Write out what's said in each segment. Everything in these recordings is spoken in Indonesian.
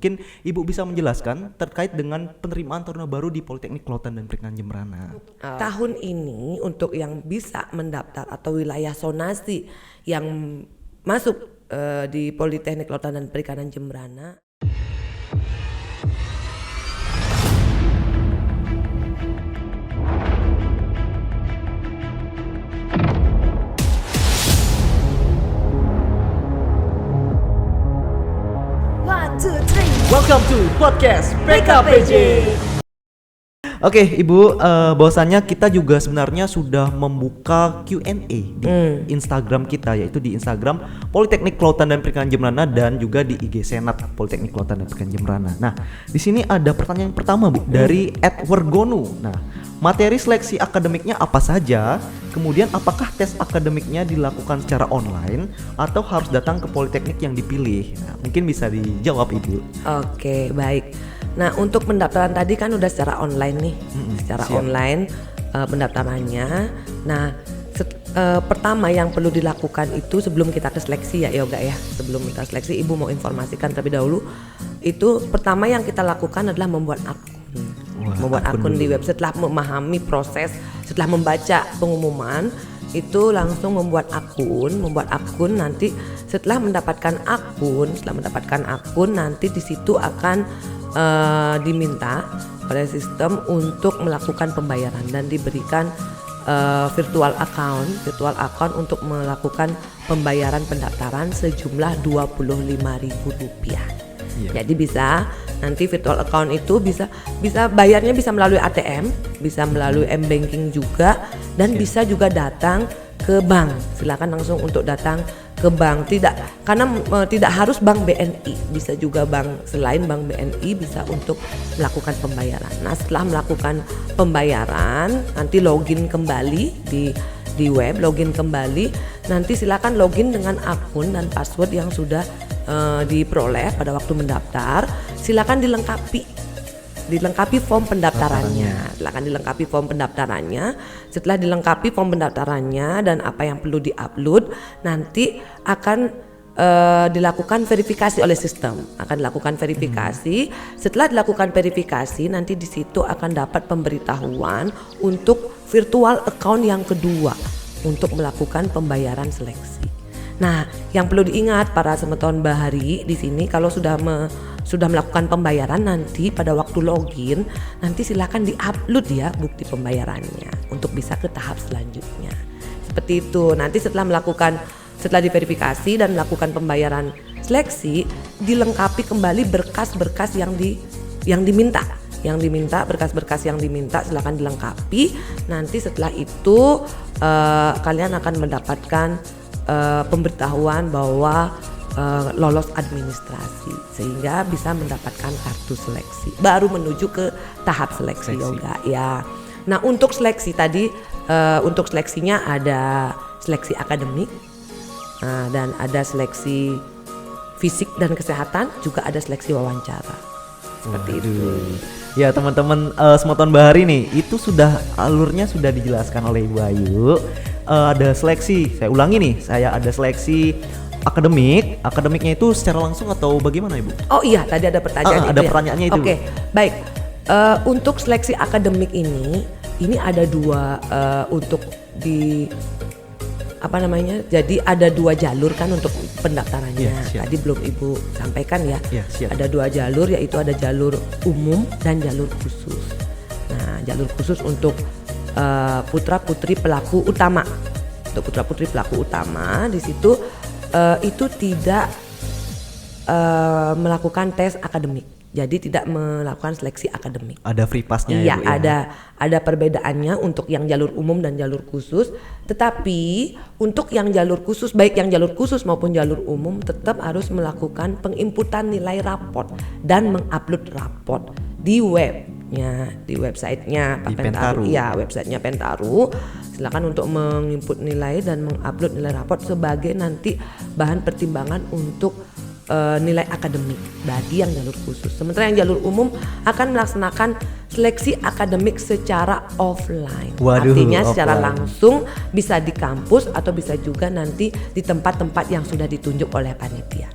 Mungkin Ibu bisa menjelaskan terkait dengan penerimaan taruna baru di Politeknik Kelautan dan Perikanan Jemberana. Tahun ini untuk yang bisa mendaftar atau wilayah zonasi yang masuk di Politeknik Kelautan dan Perikanan Jemberana. Welcome to podcast PKPJ. Oke, Ibu, bahwasannya kita juga sebenarnya sudah membuka Q&A di Instagram kita, yaitu di Instagram Politeknik Kelautan dan Perikanan Jemberana dan juga di IG Senat Politeknik Kelautan dan Perikanan Jemberana. Nah, di sini ada pertanyaan pertama, Bu, dari @wergonu. Nah, materi seleksi akademiknya apa saja? Kemudian apakah tes akademiknya dilakukan secara online atau harus datang ke politeknik yang dipilih? Nah, mungkin bisa dijawab, Ibu. Oke, baik. Nah, untuk pendaftaran tadi kan udah secara online nih, secara siap. online pendaftarannya. Nah, pertama yang perlu dilakukan itu sebelum kita ke seleksi ya Yoga ya. Sebelum kita seleksi, Ibu mau informasikan terlebih dahulu. Itu pertama yang kita lakukan adalah membuat akun. Membuat akun di web. Setelah memahami proses, setelah membaca pengumuman, itu langsung membuat akun. Nanti setelah mendapatkan akun nanti di situ akan diminta oleh sistem untuk melakukan pembayaran dan diberikan virtual account untuk melakukan pembayaran pendaftaran sejumlah Rp25.000. Jadi bisa nanti virtual account itu bisa bayarnya bisa melalui ATM, bisa melalui M-Banking juga, dan bisa juga datang ke bank. Silakan langsung untuk datang ke bank. Tidak harus bank BNI, bisa juga bank selain bank BNI bisa untuk melakukan pembayaran. Nah, setelah melakukan pembayaran nanti login kembali di web, nanti silakan login dengan akun dan password yang sudah diperoleh pada waktu mendaftar. Silakan dilengkapi form pendaftarannya. Setelah dilengkapi form pendaftarannya dan apa yang perlu diupload, nanti akan dilakukan verifikasi oleh sistem. Setelah dilakukan verifikasi, nanti di situ akan dapat pemberitahuan untuk virtual account yang kedua untuk melakukan pembayaran seleksi. Nah, yang perlu diingat para semeton bahari di sini, kalau sudah melakukan pembayaran, nanti pada waktu login nanti silakan diupload ya bukti pembayarannya untuk bisa ke tahap selanjutnya. Seperti itu. Nanti setelah diverifikasi dan melakukan pembayaran seleksi, dilengkapi kembali berkas-berkas yang diminta. Berkas-berkas yang diminta silakan dilengkapi. Nanti setelah itu kalian akan mendapatkan pemberitahuan bahwa lolos administrasi sehingga bisa mendapatkan kartu seleksi. Baru menuju ke tahap seleksi Yoga ya. Nah, untuk seleksi tadi untuk seleksinya ada seleksi akademik dan ada seleksi fisik dan kesehatan, juga ada seleksi wawancara. Seperti itu. Ya teman-teman, semeton bahari nih, itu alurnya sudah dijelaskan oleh Ibu Ayu. Ada seleksi, saya ulangi nih, ada seleksi akademiknya itu secara langsung atau bagaimana Ibu? Oh iya, tadi ada pertanyaan itu. Ada pertanyaannya itu. Oke, baik. Untuk seleksi akademik ini ada dua untuk jadi ada dua jalur kan untuk pendaftarannya. Tadi belum Ibu sampaikan ya. Ada dua jalur, yaitu ada jalur umum dan jalur khusus. Nah, jalur khusus untuk putra-putri pelaku utama. Untuk putra-putri pelaku utama di situ itu tidak melakukan tes akademik. Jadi tidak melakukan seleksi akademik. Ada free pass-nya ya, Bu, ya? Ada perbedaannya untuk yang jalur umum dan jalur khusus. Tetapi untuk yang jalur khusus, baik yang jalur khusus maupun jalur umum, tetap harus melakukan penginputan nilai raport dan mengupload raport di webnya, di websitenya Pak Pentaru. Ya, websitenya Pentaru. Silakan untuk menginput nilai dan mengupload nilai raport sebagai nanti bahan pertimbangan untuk nilai akademik bagi yang jalur khusus. Sementara yang jalur umum akan melaksanakan seleksi akademik secara offline. Artinya secara langsung, bisa di kampus atau bisa juga nanti di tempat-tempat yang sudah ditunjuk oleh panitia.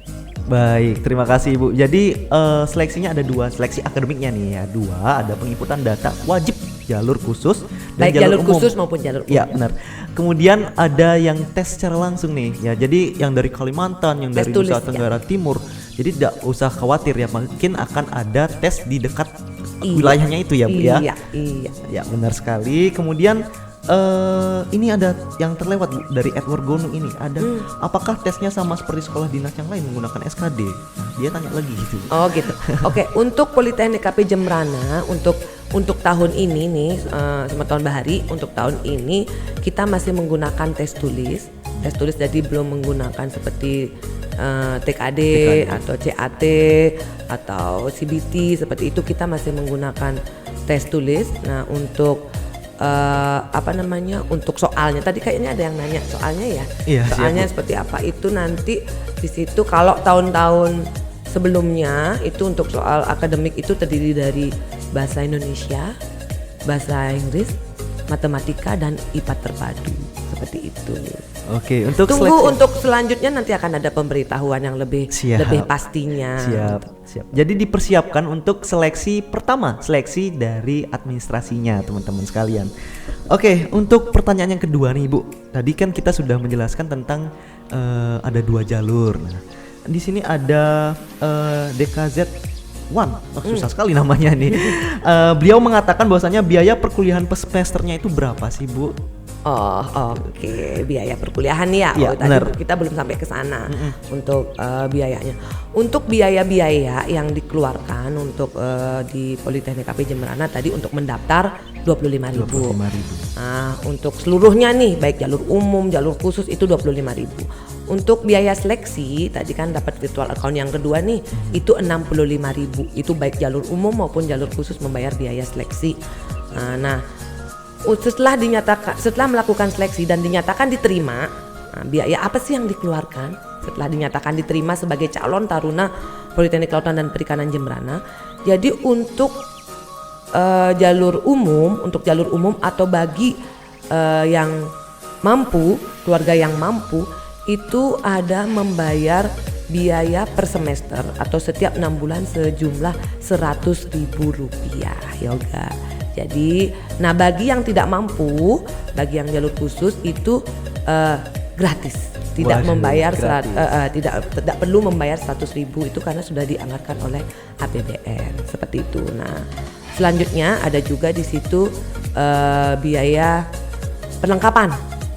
Baik, terima kasih Ibu. Jadi seleksinya ada 2, seleksi akademiknya nih ya. 2, ada penginputan data wajib jalur khusus dan Baik jalur umum. khusus maupun jalur umum. Ya, benar. Kemudian ada yang tes secara langsung nih ya. Jadi yang dari Kalimantan, yang Tes dari tulis, Nusa Tenggara Timur. Jadi tidak usah khawatir ya, mungkin akan ada tes di dekat wilayahnya itu ya Bu ya. Iya. Ya, benar sekali. Kemudian ini ada yang terlewat Bu, dari Edward Gonung ini ada apakah tesnya sama seperti sekolah dinas yang lain menggunakan SKD? Nah, dia tanya lagi gitu. Oh gitu. Oke, untuk Politeknik KP Jembrana untuk tahun ini nih sama tahun Bahari, untuk tahun ini kita masih menggunakan tes tulis. Tes tulis jadi belum menggunakan seperti TKD atau CAT atau CBT seperti itu, kita masih menggunakan tes tulis. Nah, untuk untuk soalnya tadi kayaknya ada yang nanya soalnya ya. Iya, soalnya siap, seperti apa itu nanti di situ. Kalau tahun-tahun sebelumnya itu untuk soal akademik itu terdiri dari bahasa Indonesia, bahasa Inggris, matematika dan IPA terpadu seperti itu. Oke, untuk Tunggu seleksi. untuk selanjutnya nanti akan ada pemberitahuan yang lebih pastinya. Siap. Jadi dipersiapkan untuk seleksi pertama, seleksi dari administrasinya teman-teman sekalian. Oke, untuk pertanyaan yang kedua nih Ibu. Tadi kan kita sudah menjelaskan tentang ada 2 jalur. Nah, di sini ada DKZ One, susah sekali namanya nih. Beliau mengatakan bahwasanya biaya perkuliahan per semesternya itu berapa sih Bu? Oh, oke. Biaya perkuliahan ya. Iya, Tadi kita belum sampai ke sana untuk biayanya. Untuk biaya-biaya yang dikeluarkan untuk di Politeknik KP Jembrana tadi untuk mendaftar 25.000. Nah, untuk seluruhnya nih baik jalur umum, jalur khusus itu 25.000. Untuk biaya seleksi tadi kan dapat virtual account yang kedua nih itu 65.000. Itu baik jalur umum maupun jalur khusus membayar biaya seleksi. Nah, setelah melakukan seleksi dan dinyatakan diterima, biaya apa sih yang dikeluarkan setelah dinyatakan diterima sebagai calon taruna Politeknik Kelautan dan Perikanan Jembrana? Jadi untuk jalur umum atau bagi yang mampu, keluarga yang mampu itu ada membayar biaya per semester atau setiap 6 bulan sejumlah Rp100.000 Yoga. Jadi, nah bagi yang tidak mampu, bagi yang jalur khusus itu gratis, tidak membayar tidak perlu membayar 100.000 itu karena sudah dianggarkan oleh APBN seperti itu. Nah, selanjutnya ada juga di situ biaya perlengkapan,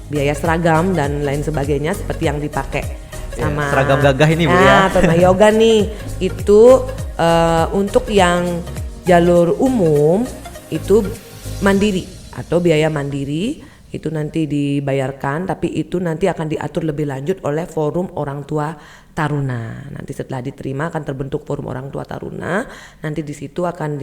biaya seragam dan lain sebagainya seperti yang dipakai sama seragam gagah ini Bu ya. Taruna yoga nih itu untuk yang jalur umum itu mandiri atau biaya mandiri itu nanti dibayarkan, tapi itu nanti akan diatur lebih lanjut oleh forum orang tua taruna. Nanti setelah diterima akan terbentuk forum orang tua taruna. Nanti di situ akan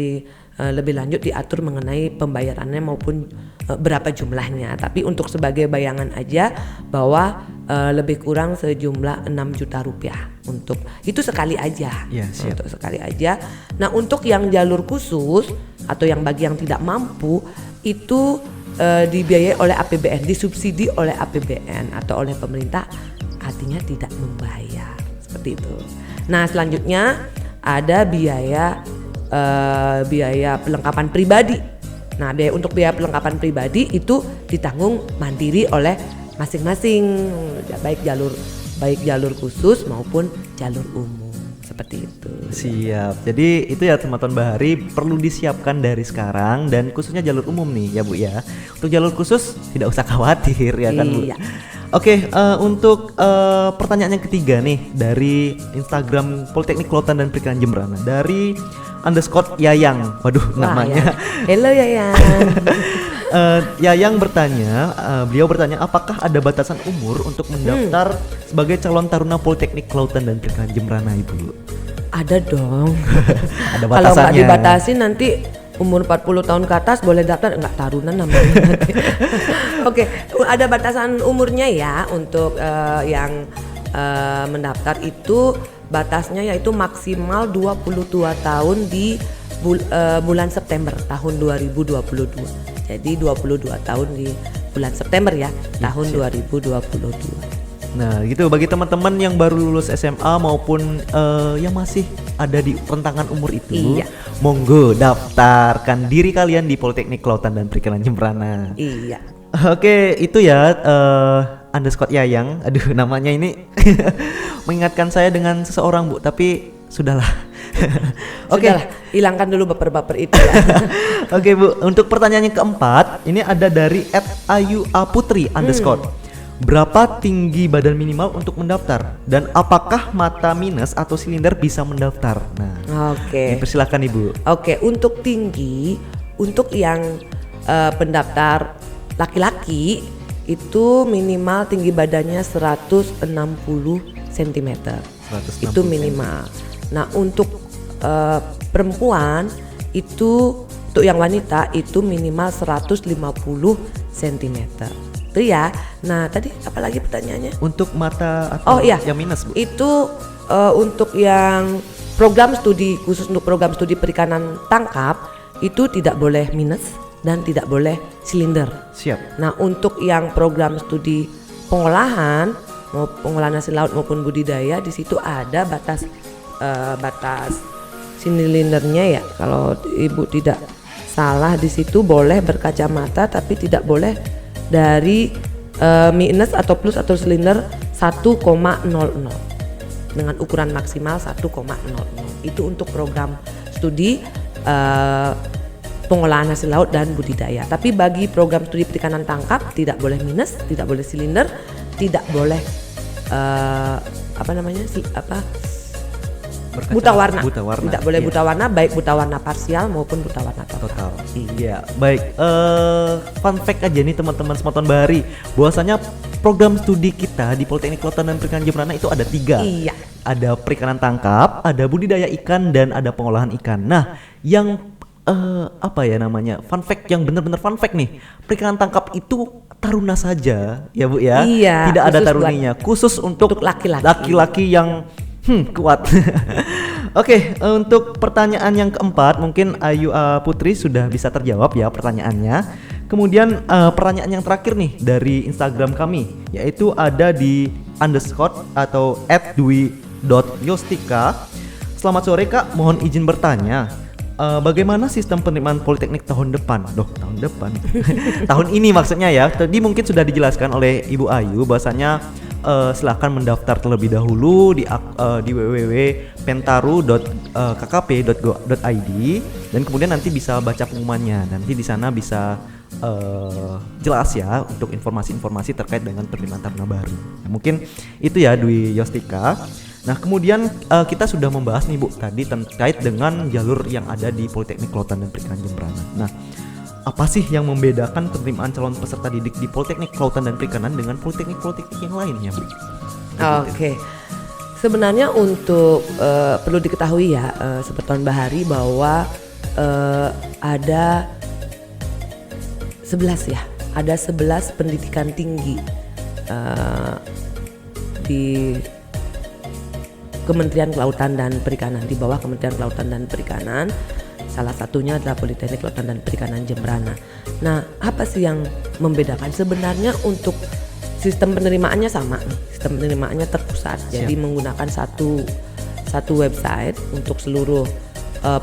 lebih lanjut diatur mengenai pembayarannya maupun berapa jumlahnya. Tapi untuk sebagai bayangan aja bahwa lebih kurang sejumlah 6 juta rupiah untuk itu sekali aja. Ya, siap. Untuk sekali aja. Nah, untuk yang jalur khusus atau yang bagi yang tidak mampu itu dibiayai oleh APBN, disubsidi oleh APBN atau oleh pemerintah, artinya tidak membayar seperti itu. Nah, selanjutnya ada biaya perlengkapan pribadi. Nah, untuk biaya perlengkapan pribadi itu ditanggung mandiri oleh masing-masing, baik jalur khusus maupun jalur umum seperti itu. Siap. Jadi itu ya teman-teman Bahari perlu disiapkan dari sekarang dan khususnya jalur umum nih ya Bu ya. Untuk jalur khusus tidak usah khawatir ya kan Bu. Iya. Oke, untuk pertanyaan yang ketiga nih dari Instagram Politeknik Kelautan dan Perikanan Jembrana dari _Yayang. Waduh, namanya. Hello Yayang. Yayang bertanya, beliau bertanya apakah ada batasan umur untuk mendaftar sebagai calon taruna Politeknik Kelautan dan Perikanan Jembrana Ibu? Ada dong. Ada Kalau batasannya. nggak dibatasi nanti umur 40 tahun ke atas boleh daftar, enggak tarunan namanya nanti. Oke, ada batasan umurnya ya untuk yang mendaftar itu batasnya yaitu maksimal 22 tahun di bulan September tahun 2022. Jadi 22 tahun di bulan September ya, tahun 2022. Nah gitu, bagi teman-teman yang baru lulus SMA maupun yang masih ada di rentangan umur itu, Iya. monggo daftarkan diri kalian di Politeknik Kelautan dan Perikanan Jembrana. Iya. Oke, itu ya underscore Yayang. Aduh, namanya ini mengingatkan saya dengan seseorang, Bu, tapi sudahlah. Oke. Sudahlah, hilangkan dulu baper-baper itu ya. Oke, Bu, untuk pertanyaan yang keempat, ini ada dari @ayuaputri_. Berapa tinggi badan minimal untuk mendaftar? Dan apakah mata minus atau silinder bisa mendaftar? Nah, Oke. persilakan Ibu. Oke, untuk tinggi, untuk yang pendaftar laki-laki itu minimal tinggi badannya 160 cm. 160 Itu minimal. Nah, untuk perempuan itu, untuk yang wanita itu minimal 150 cm. Itu ya. Nah, tadi apa lagi pertanyaannya? Untuk mata atau Oh iya, yang minus, Bu? itu untuk yang program studi, khusus untuk program studi perikanan tangkap itu tidak boleh minus dan tidak boleh silinder. Siap. Nah, untuk yang program studi pengolahan, mau pengolahan hasil laut maupun budidaya, di situ ada batas silindernya ya. Kalau Ibu tidak salah, di situ boleh berkacamata tapi tidak boleh dari minus atau plus atau silinder 1,00 dengan ukuran maksimal 1,00. Itu untuk program studi pengolahan hasil laut dan budidaya. Tapi bagi program studi perikanan tangkap tidak boleh minus, tidak boleh silinder, tidak boleh buta warna. Tidak boleh iya. buta warna, baik buta warna parsial maupun buta warna total. Iya, baik. Fun fact aja nih teman-teman Semoton Bahari, bahwasanya program studi kita di Politeknik Kelautan dan Perikanan Jembrana itu ada 3. Iya. Ada perikanan tangkap, ada budidaya ikan, dan ada pengolahan ikan. Nah, yang fun fact yang benar-benar fun fact nih, perikanan tangkap itu taruna saja, ya Bu ya. Iya, Tidak ada khusus taruninya, khusus untuk laki-laki. Laki-laki yang kuat. Oke, untuk pertanyaan yang keempat mungkin Ayu Putri sudah bisa terjawab ya pertanyaannya. Kemudian pertanyaan yang terakhir nih dari Instagram kami, yaitu ada di underscore atau @dwi.yostika. Selamat sore Kak, mohon izin bertanya, bagaimana sistem penerimaan politeknik tahun depan? Tahun depan. Tahun ini maksudnya ya. Tadi mungkin sudah dijelaskan oleh Ibu Ayu bahwasanya silakan mendaftar terlebih dahulu di www.pentaru.kkp.go.id dan kemudian nanti bisa baca pengumumannya. Nanti di sana bisa jelas ya untuk informasi-informasi terkait dengan penerimaan taruna baru. Nah, mungkin itu ya Dwi Yostika. Nah, kemudian kita sudah membahas nih Bu tadi terkait dengan jalur yang ada di Politeknik Kelautan dan Perikanan Jembrana. Nah, apa sih yang membedakan penerimaan calon peserta didik di Politeknik Kelautan dan Perikanan dengan politeknik-politeknik yang lainnya, Bu? Oke. Sebenarnya untuk perlu diketahui ya, Sobat Tuan Bahari, bahwa ada 11 ya. Ada 11 pendidikan tinggi di Kementerian Kelautan dan Perikanan, di bawah Kementerian Kelautan dan Perikanan. Salah satunya adalah Politeknik Kelautan dan Perikanan Jembrana. Nah, apa sih yang membedakan? Sebenarnya untuk sistem penerimaannya sama nih. Sistem penerimaannya terpusat. Jadi menggunakan satu website untuk seluruh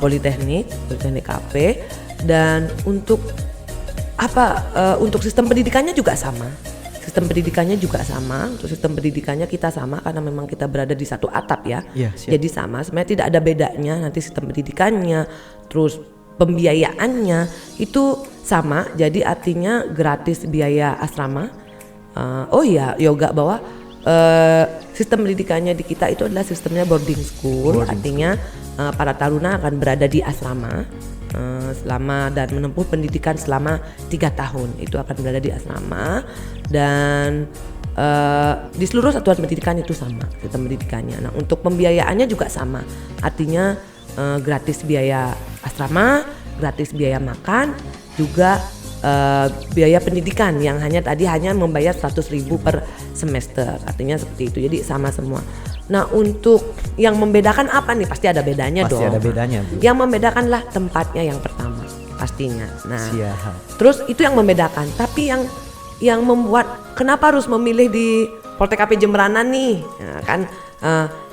politeknik KP, dan untuk untuk sistem pendidikannya juga sama. Untuk sistem pendidikannya kita sama karena memang kita berada di satu atap ya. Jadi sama, sebenarnya tidak ada bedanya. Nanti sistem pendidikannya, terus pembiayaannya itu sama. Jadi artinya gratis biaya asrama. Yoga bahwa sistem pendidikannya di kita itu adalah sistemnya boarding school. Artinya para taruna akan berada di asrama selama dan menempuh pendidikan selama 3 tahun. Itu akan berada di asrama dan di seluruh satuan pendidikan itu sama sistem pendidikannya. Nah, untuk pembiayaannya juga sama. Artinya gratis biaya asrama, gratis biaya makan, juga biaya pendidikan yang hanya membayar 100.000 per semester. Artinya seperti itu. Jadi sama semua. Nah, untuk yang membedakan apa nih? Pasti ada bedanya dong. Pasti ada bedanya, Bu. Yang membedakanlah tempatnya yang pertama pastinya. Nah, Siap. terus itu yang membedakan. Tapi yang membuat kenapa harus memilih di Poltek KP Jemberana nih, ya kan?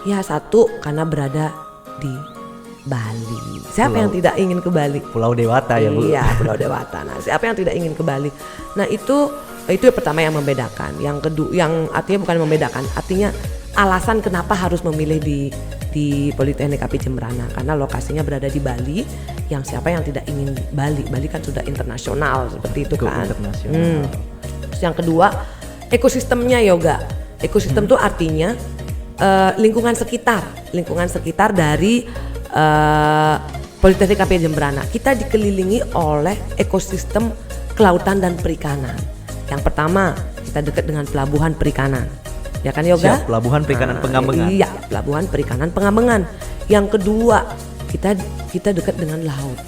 Ya satu karena berada di Bali. Siapa yang tidak ingin ke Bali? Pulau Dewata ya Bu? Iya, Pulau Dewata. Nah, siapa yang tidak ingin ke Bali? Nah itu yang pertama yang membedakan. Yang kedua, yang artinya bukan membedakan, artinya alasan kenapa harus memilih di Politeknik KP Jemberana, karena lokasinya berada di Bali. Yang siapa yang tidak ingin Bali? Bali kan sudah internasional seperti itu kan. Internasional. Terus yang kedua, ekosistemnya Yoga. Ekosistem itu artinya lingkungan sekitar dari Politeknik KP Jemberana. Kita dikelilingi oleh ekosistem kelautan dan perikanan. Yang pertama, kita dekat dengan pelabuhan perikanan. Ya kan Yoga? Siap, pelabuhan perikanan Pengambengan. Iya, pelabuhan perikanan Pengambengan. Yang kedua, kita dekat dengan laut.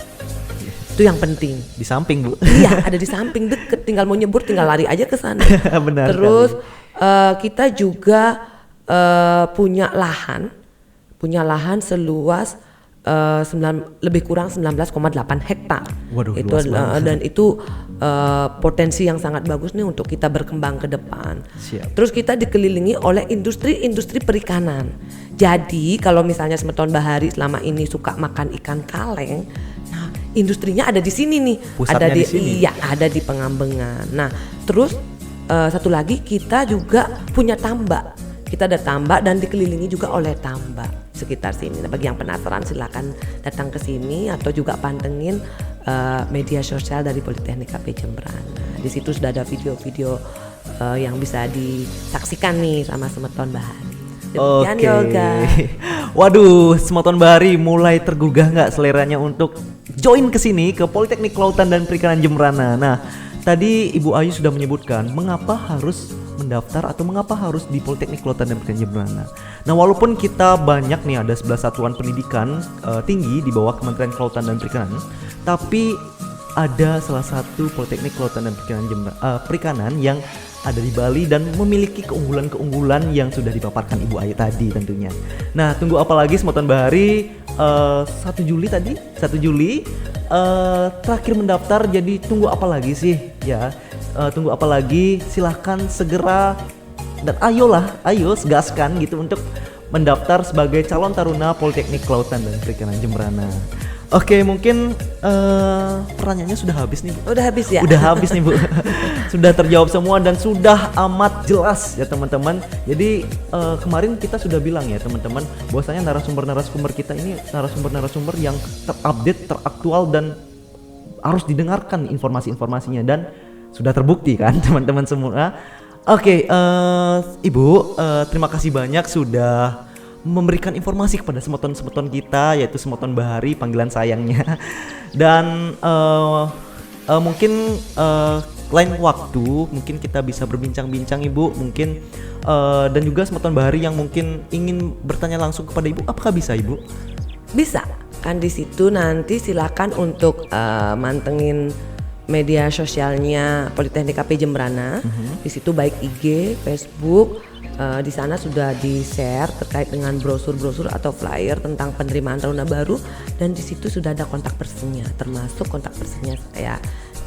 Itu yang penting. Di samping Bu. Iya, ada di samping, deket, tinggal mau nyebur tinggal lari aja ke sana. Benar. Terus kita juga punya lahan seluas lebih kurang 19,8 hektar. Waduh, itu luas banget. Dan itu potensi yang sangat bagus nih untuk kita berkembang ke depan. Siap. Terus kita dikelilingi oleh industri perikanan. Jadi kalau misalnya Semeton Bahari selama ini suka makan ikan kaleng, nah industrinya ada di sini nih. Pusatnya ada di sini. Iya, ada di Pengambengan. Nah, terus satu lagi kita juga punya tambak. Kita ada tambak dan dikelilingi juga oleh tambak sekitar sini. Nah, bagi yang penasaran silakan datang ke sini atau juga pantengin media sosial dari Politeknik KP Jemberana. Di situ sudah ada video-video yang bisa disaksikan nih sama Semeton Bahari. Demikian Yoga. Waduh, Semeton Bahari mulai tergugah nggak seleranya untuk join ke sini ke Politeknik Kelautan dan Perikanan Jemberana. Nah, tadi Ibu Ayu sudah menyebutkan mengapa harus mendaftar atau mengapa harus di Politeknik Kelautan dan Perikanan Jemberana. Nah, walaupun kita banyak nih ada 11 satuan pendidikan tinggi di bawah Kementerian Kelautan dan Perikanan, tapi ada salah satu Politeknik Kelautan dan Perikanan yang ada di Bali dan memiliki keunggulan-keunggulan yang sudah dipaparkan Ibu Ayu tadi tentunya. Nah, tunggu apa lagi Semeton Bahari 1 Juli terakhir mendaftar, jadi tunggu apa lagi sih ya? Tunggu apa lagi, silahkan segera dan ayo segaskan gitu untuk mendaftar sebagai calon taruna Politeknik Kelautan dan Perikanan Jemberana. Oke, mungkin pertanyaannya sudah habis nih Bu. Udah habis ya? Udah habis nih Bu. Sudah terjawab semua dan sudah amat jelas ya teman-teman. Jadi kemarin kita sudah bilang ya teman-teman, bahwasanya narasumber kita ini narasumber yang terupdate, teraktual dan harus didengarkan informasi-informasinya dan sudah terbukti kan teman-teman semua. Oke, Ibu, terima kasih banyak sudah memberikan informasi kepada semeton-semeton kita, yaitu Semeton Bahari panggilan sayangnya. Dan mungkin lain waktu mungkin kita bisa berbincang-bincang Ibu, mungkin dan juga Semeton Bahari yang mungkin ingin bertanya langsung kepada Ibu, apakah bisa Ibu? Bisa kan, di situ nanti silakan untuk mantengin media sosialnya Politeknik KP Jemberana. Di situ baik IG, Facebook, di sana sudah di-share terkait dengan brosur-brosur atau flyer tentang penerimaan taruna baru, dan di situ sudah ada kontak personnya, termasuk kontak personnya saya.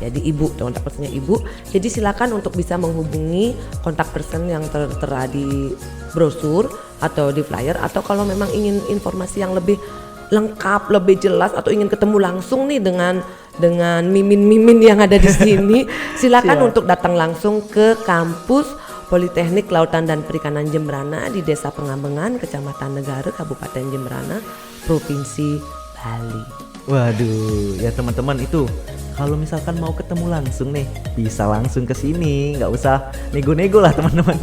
Jadi kontak personnya Ibu. Jadi silakan untuk bisa menghubungi kontak person yang tertera di brosur atau di flyer, atau kalau memang ingin informasi yang lebih lengkap, lebih jelas, atau ingin ketemu langsung nih dengan mimin-mimin yang ada di sini, silakan untuk datang langsung ke kampus Politeknik Kelautan dan Perikanan Jemberana di Desa Pengambengan, Kecamatan Negara, Kabupaten Jemberana, Provinsi Bali. Waduh, ya teman-teman, itu kalau misalkan mau ketemu langsung nih, bisa langsung ke sini, nggak usah nego-nego lah teman-teman.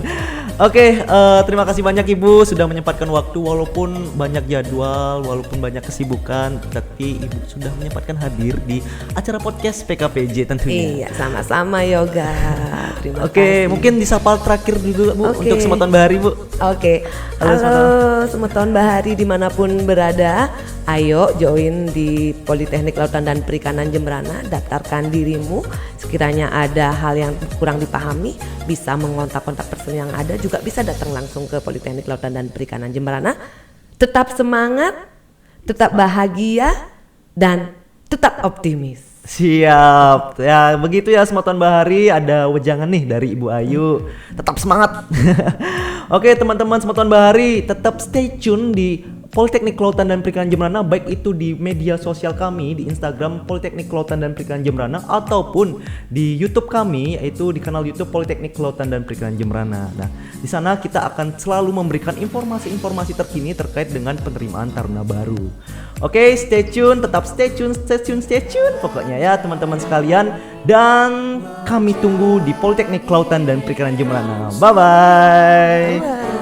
Oke, terima kasih banyak Ibu sudah menyempatkan waktu, walaupun banyak jadwal, walaupun banyak kesibukan, tapi Ibu sudah menyempatkan hadir di acara podcast PKPJ tentunya. Iya, sama-sama Yoga. Terima kasih. Oke, mungkin disapa terakhir dulu Bu untuk Semeton Bahari Bu. Oke, halo Semeton Bahari dimanapun berada, ayo join di Politeknik Kelautan dan Perikanan Jemberana, daftarkan dirimu. Sekiranya ada hal yang kurang dipahami, bisa mengontak-kontak person yang ada, juga bisa datang langsung ke Politeknik Kelautan dan Perikanan Jemberana. Tetap semangat, tetap bahagia, dan tetap optimis. Siap. Ya, begitu ya Semoton Bahari, ada wejangan nih dari Ibu Ayu. Tetap semangat. Oke, teman-teman Semoton Bahari, tetap stay tune di Politeknik Kelautan dan Perikanan Jembrana, baik itu di media sosial kami di Instagram Politeknik Kelautan dan Perikanan Jembrana ataupun di YouTube kami, yaitu di kanal YouTube Politeknik Kelautan dan Perikanan Jembrana. Nah, di sana kita akan selalu memberikan informasi-informasi terkini terkait dengan penerimaan taruna baru. Oke, stay tune, tetap stay tune pokoknya ya teman-teman sekalian, dan kami tunggu di Politeknik Kelautan dan Perikanan Jembrana. Bye bye.